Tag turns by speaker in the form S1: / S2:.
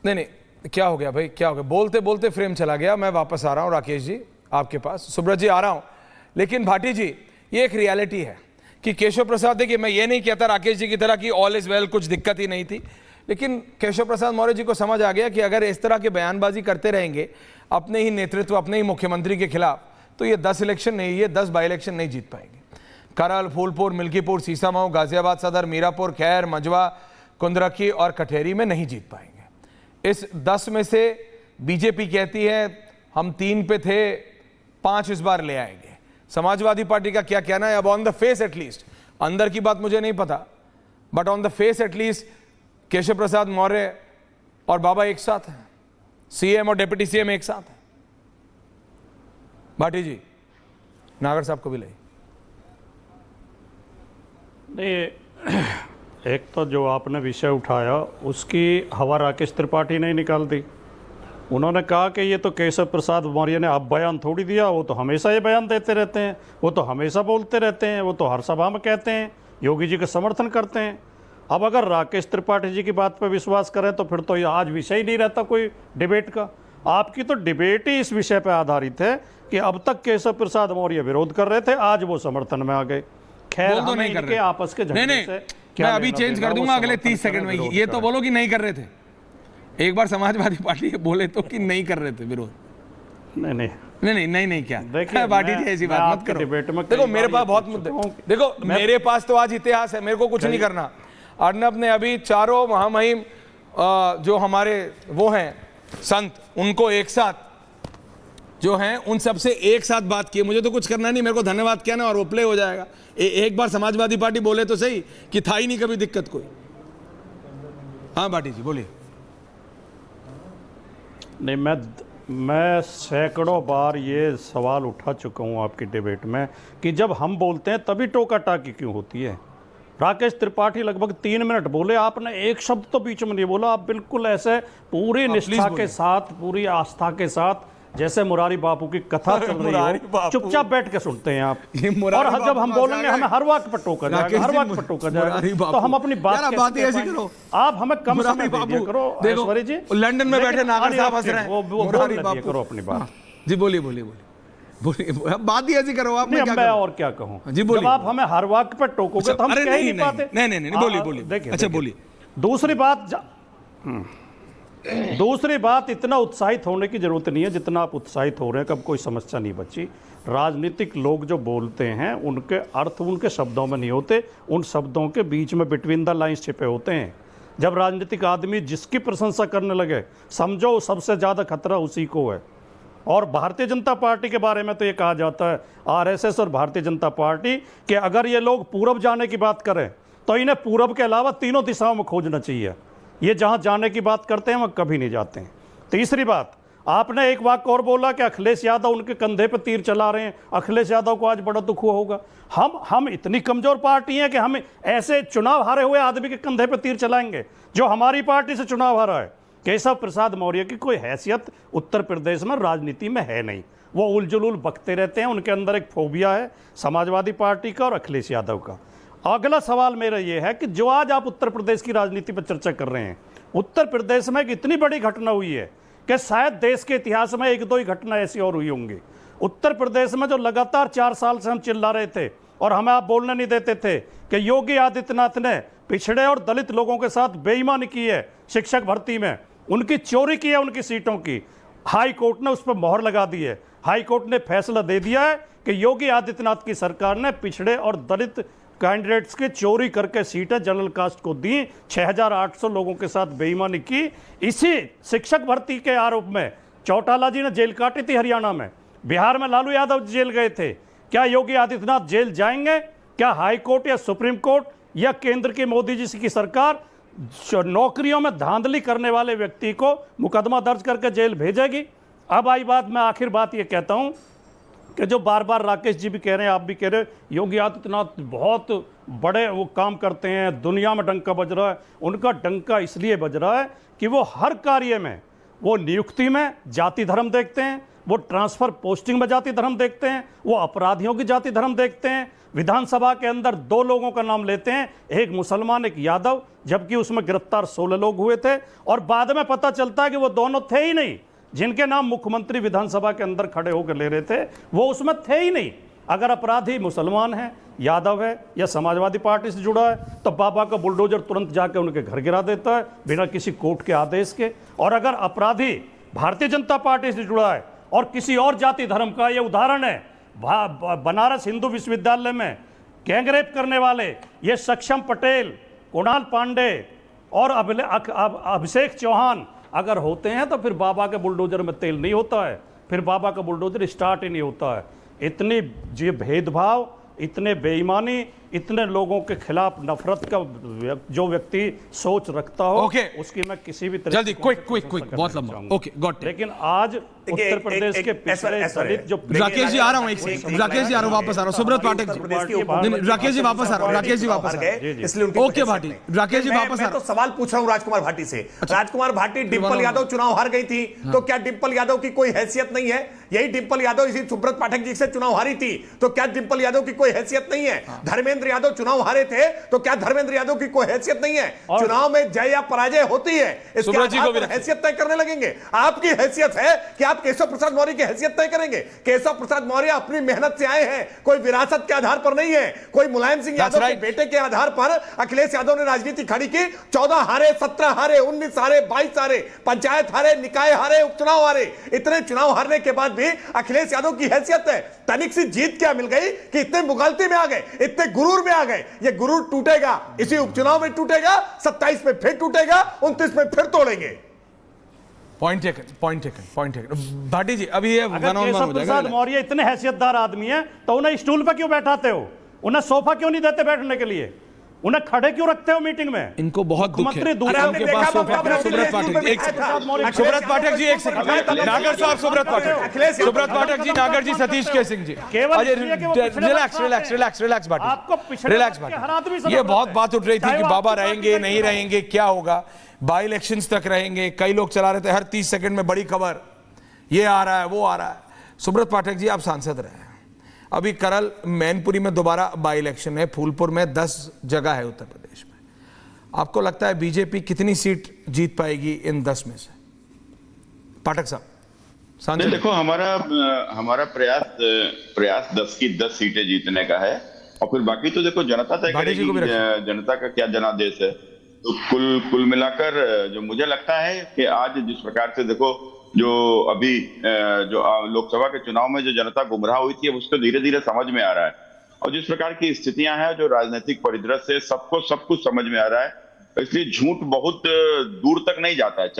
S1: नहीं नहीं, क्या हो गया भाई, क्या हो गया? बोलते बोलते फ्रेम चला गया। मैं वापस आ रहा हूं राकेश जी आपके पास, सुब्रत जी आ रहा हूं। लेकिन भाटी जी, ये एक रियलिटी है कि केशव प्रसाद, देखिए मैं ये नहीं कहता राकेश जी की तरह कि ऑल इज वेल, कुछ दिक्कत ही नहीं थी, लेकिन केशव प्रसाद मौर्य जी को समझ आ गया कि अगर इस तरह के बयानबाजी करते रहेंगे अपने ही नेतृत्व, अपने ही मुख्यमंत्री के खिलाफ, तो ये 10 इलेक्शन नहीं, ये 10 बाई इलेक्शन नहीं जीत पाएंगे। करल, फूलपुर, मिल्कीपुर, सीसामऊ, गाजियाबाद सदर, मीरापुर, खैर, मंझवा, कुंदरकी और कठेरी में नहीं जीत पाएंगे। इस 10 में से बीजेपी कहती है हम 3 पे थे, 5 इस बार ले आएंगे। समाजवादी पार्टी का क्या कहना है? अब ऑन द फेस एटलीस्ट, अंदर की बात मुझे नहीं पता, but on the face at least Keshav Prasad Maurya और बाबा एक साथ हैं, सीएम और डिप्टी सीएम एक साथ हैं। भाटी जी, नागर साहब को भी ले।
S2: नहीं, एक तो जो आपने विषय उठाया उसकी हवा राकेश त्रिपाठी ने निकाल दी। उन्होंने कहा कि ये तो केशव प्रसाद मौर्य ने अब बयान थोड़ी दिया, वो तो हमेशा ये बयान देते रहते हैं, वो तो हमेशा बोलते रहते हैं, वो तो हर सभा में कहते हैं, योगी जी का समर्थन करते हैं। अब अगर राकेश त्रिपाठी जी की बात पर विश्वास करें तो फिर तो ये आज विषय ही नहीं रहता कोई डिबेट का। आपकी तो डिबेट ही इस विषय पर आधारित है कि अब तक केशव प्रसाद मौर्य विरोध कर रहे थे, आज वो समर्थन में आ गए। खैर,
S1: बोल दो नहीं कर रहे
S2: आपस के झगड़े से
S1: मैं अभी चेंज कर दूंगा अगले 30 सेकंड में। ये तो बोलो कि नहीं कर रहे थे। एक बार समाजवादी पार्टी बोले तो कि नहीं कर रहे थे विरोध।
S2: नहीं नहीं
S1: नहीं नहीं नहीं नहीं, क्या
S2: देखिए,
S1: पार्टी जी ऐसी बात मत करो।
S2: डिबेट में
S1: देखो मेरे पास बहुत मुद्दे, देखो मेरे पास तो आज इतिहास है, मेरे को कुछ नहीं करना। अर्नब ने अभी चारों महामहिम जो हमारे वो हैं संत, उनको एक साथ जो हैं उन सबसे एक साथ बात की। मुझे तो कुछ करना नहीं, मेरे को धन्यवाद कहना और वो प्ले हो जाएगा। एक बार समाजवादी पार्टी बोले तो सही कि था ही नहीं कभी दिक्कत कोई। हाँ भाटी जी बोलिए।
S2: नहीं, मैं सैकड़ों बार ये सवाल उठा चुका हूँ आपकी डिबेट में कि जब हम बोलते हैं तभी टोका टाकी क्यों होती है। राकेश त्रिपाठी लगभग 3 मिनट बोले, आपने एक शब्द तो बीच में नहीं बोला। आप बिल्कुल ऐसे पूरी निष्ठा के साथ, पूरी आस्था के साथ, जैसे मुरारी बापू की कथा चल रही हो, चुपचाप बैठ के सुनते हैं आप। और जब हम बोलेंगे हमें हर वक्त पर टोका जाएगा, हर वक्त पर टोका जाएगा, तो हम अपनी बात ऐसी करो। आप हमें कम समय दीजिए करो। ऐश्वर्या जी
S1: लंदन में बैठे नागर साहब हंस रहे हैं,
S2: वो बोल करो अपनी बात।
S1: जी बोलिए बोलिए बोलिए, बात ही ऐसी करो आप।
S2: मैं और क्या कहूँ, जब आप हमें हर वक्त पर टोकोगे तो हम कह ही नहीं पाते।
S1: नहीं बोलिए बोलिए, देखिए अच्छा बोलिए।
S2: दूसरी बात, इतना उत्साहित होने की जरूरत नहीं है जितना आप उत्साहित हो रहे हैं। कब कोई समस्या नहीं बची। राजनीतिक लोग जो बोलते हैं उनके अर्थ उनके शब्दों में नहीं होते, उन शब्दों के बीच में बिटवीन द लाइंस छिपे होते हैं। जब राजनीतिक आदमी जिसकी प्रशंसा करने लगे, समझो सबसे ज़्यादा खतरा उसी को है। और भारतीय जनता पार्टी के बारे में तो ये कहा जाता है, आरएसएस और भारतीय जनता पार्टी, कि अगर ये लोग पूरब जाने की बात करें तो इन्हें पूरब के अलावा तीनों दिशाओं में खोजना चाहिए। ये जहां जाने की बात करते हैं वह कभी नहीं जाते हैं। तीसरी बात, आपने एक वाक्य और बोला कि अखिलेश यादव उनके कंधे पर तीर चला रहे हैं। अखिलेश यादव को आज बड़ा दुख हुआ होगा। हम इतनी कमजोर पार्टी हैं कि हम ऐसे चुनाव हारे हुए आदमी के कंधे पर तीर चलाएंगे जो हमारी पार्टी से चुनाव हारा है। केशव प्रसाद मौर्य की कोई हैसियत उत्तर प्रदेश में राजनीति में है नहीं। वो उलझुल बकते रहते हैं। उनके अंदर एक फोबिया है समाजवादी पार्टी का और अखिलेश यादव का। अगला सवाल मेरा यह है कि जो आज आप उत्तर प्रदेश की राजनीति पर चर्चा कर रहे हैं, उत्तर प्रदेश में एक इतनी बड़ी घटना हुई है कि शायद देश के इतिहास में 1-2 ही घटना ऐसी और हुई होंगी। उत्तर प्रदेश में जो लगातार 4 साल से हम चिल्ला रहे थे और हमें आप बोलने नहीं देते थे कि योगी आदित्यनाथ ने पिछड़े और दलित लोगों के साथ बेईमानी की है, शिक्षक भर्ती में उनकी चोरी की है, उनकी सीटों की। हाई कोर्ट ने उस पर मोहर लगा दी है। हाई कोर्ट ने फैसला दे दिया है कि योगी आदित्यनाथ की सरकार ने पिछड़े और दलित कैंडिडेट्स की चोरी करके सीटें जनरल कास्ट को दी। 6800 लोगों के साथ बेईमानी की। इसी शिक्षक भर्ती के आरोप में चौटाला जी ने जेल काटी थी हरियाणा में। बिहार में लालू यादव जेल गए थे। क्या योगी आदित्यनाथ जेल जाएंगे? क्या हाई कोर्ट या सुप्रीम कोर्ट या केंद्र की मोदी जी की सरकार नौकरियों में धांधली करने वाले व्यक्ति को मुकदमा दर्ज करके जेल भेजेगी? अब आई बात, मैं आखिर बात ये कहता हूं कि जो बार बार राकेश जी भी कह रहे हैं, आप भी कह रहे हैं, योगी आदित्यनाथ बहुत बड़े वो काम करते हैं, दुनिया में डंका बज रहा है। उनका डंका इसलिए बज रहा है कि वो हर कार्य में, वो नियुक्ति में जाति धर्म देखते हैं, वो ट्रांसफर पोस्टिंग में जाति धर्म देखते हैं, वो अपराधियों की जाति धर्म देखते हैं। विधानसभा के अंदर 2 लोगों का नाम लेते हैं, एक मुसलमान एक यादव, जबकि उसमें गिरफ्तार 16 लोग हुए थे और बाद में पता चलता है कि वो दोनों थे ही नहीं। जिनके नाम मुख्यमंत्री विधानसभा के अंदर खड़े होकर ले रहे थे वो उसमें थे ही नहीं। अगर अपराधी मुसलमान है, यादव है या समाजवादी पार्टी से जुड़ा है तो बाबा का बुलडोजर तुरंत जाकर उनके घर गिरा देता है बिना किसी कोर्ट के आदेश के। और अगर अपराधी भारतीय जनता पार्टी से जुड़ा है और किसी और जाति धर्म का, ये उदाहरण है बनारस हिंदू विश्वविद्यालय में गैंगरेप करने वाले ये सक्षम पटेल, कुणाल पांडे और अभिषेक चौहान अगर होते हैं तो फिर बाबा के बुलडोजर में तेल नहीं होता है, फिर बाबा का बुलडोजर स्टार्ट ही नहीं होता है। इतनी ये भेदभाव, इतने बेईमानी, इतने लोगों के खिलाफ नफरत का जो व्यक्ति सोच रखता हो उसकी मैं किसी भी तरह
S1: जल्दी क्विक बहुत लंबा ओके गॉट।
S2: लेकिन आज उत्तर प्रदेश के पिछड़े दलित जो
S1: राकेश जी आ रहा हूं, राकेश जी आ रहा हूं, वापस आ रहा हूं। सुब्रत पाठक जी, राकेश जी वापस आ रहा हूं, राकेश जी वापस आ गए इसलिए ओके भाटी, राकेश जी वापस आ रहा हूं।
S3: मैं तो सवाल पूछ रहा हूं राजकुमार भाटी से। राजकुमार भाटी, डिंपल यादव चुनाव हार गई थी तो क्या डिंपल यादव की कोई हैसियत नहीं है? यही डिंपल यादव इसी सुब्रत पाठक जी से चुनाव हारी थी तो क्या डिंपल यादव की कोई हैसियत नहीं है? धर्मेंद्र यादव चुनाव हारे थे तो क्या धर्मेंद्र यादव की कोई हैसियत नहीं है? चुनाव में जय या पराजय होती है, इसके आधार पर हैसियत तय करने लगेंगे। आपकी हैसियत है कि आप केशव प्रसाद मौर्य की हैसियत तय करेंगे। केशव प्रसाद मौर्य अपनी मेहनत से आए हैं, कोई विरासत के आधार पर नहीं है, कोई मुलायम सिंह यादव के बेटे के आधार पर अखिलेश यादव ने राजनीति खड़ी की। 14 हारे, 17 हारे, 19 हारे, 22 हारे, पंचायत हारे, निकाय हारे, उपचुनाव हारे। इतने चुनाव हारने के बाद भी अखिलेश यादव की हैसियत है। तनिक सी जीत क्या मिल गई कि इतने मुगालती में आ गए, इतने गुरूर में आ गए। ये गुरूर टूटेगा, इसी उपचुनाव में टूटेगा, 27 में फिर टूटेगा, 29 में फिर तोड़ेंगे।
S1: Point taken. भाटी जी अभी ये
S2: केशव प्रसाद मौर्य इतने हैसियतदार आदमी हैं तो उन्हें स्टूल पर क्यों बैठाते हो? उन्हें सोफा क्यों नहीं देते बैठने के लिए? उन्हें खड़े क्यों रखते हो मीटिंग में?
S1: इनको बहुत दुख है।
S2: उनके पास
S1: सुब्रत पाठक जी एक सेकंड, नागर साहब, सुब्रत पाठक जी, नागर जी, सतीश के सिंह जी, रिलैक्स भाटी। ये बहुत बात उठ रही थी कि बाबा रहेंगे नहीं रहेंगे, क्या होगा, बाई इलेक्शंस तक रहेंगे, कई लोग चला रहे थे हर 30 सेकंड में बड़ी खबर, ये आ रहा है वो आ रहा है। सुब्रत पाठक जी आप सांसद रहे, अभी करल मैनपुरी में दोबारा बाई इलेक्शन है, फूलपुर में 10 जगह है उत्तर प्रदेश में। आपको लगता है बीजेपी कितनी सीट जीत पाएगी इन 10 में से? पाठक साहब।
S4: देखो हमारा प्रयास 10 की 10 सीटें जीतने का है और फिर बाकी तो देखो जनता तय करेगी, जनता का क्या जनादेश है। तो कुल मिलाकर जो मुझे लगता है कि आज जिस प्रकार से देखो जो अभी जो लोकसभा के चुनाव में जो जनता गुमराह हुई थी, अब उसको धीरे धीरे समझ में आ रहा है और जिस प्रकार की स्थितियां हैं जो राजनीतिक परिदृश्य से सबको सब कुछ समझ में आ रहा है, इसलिए झूठ बहुत दूर तक नहीं जाता है, चलता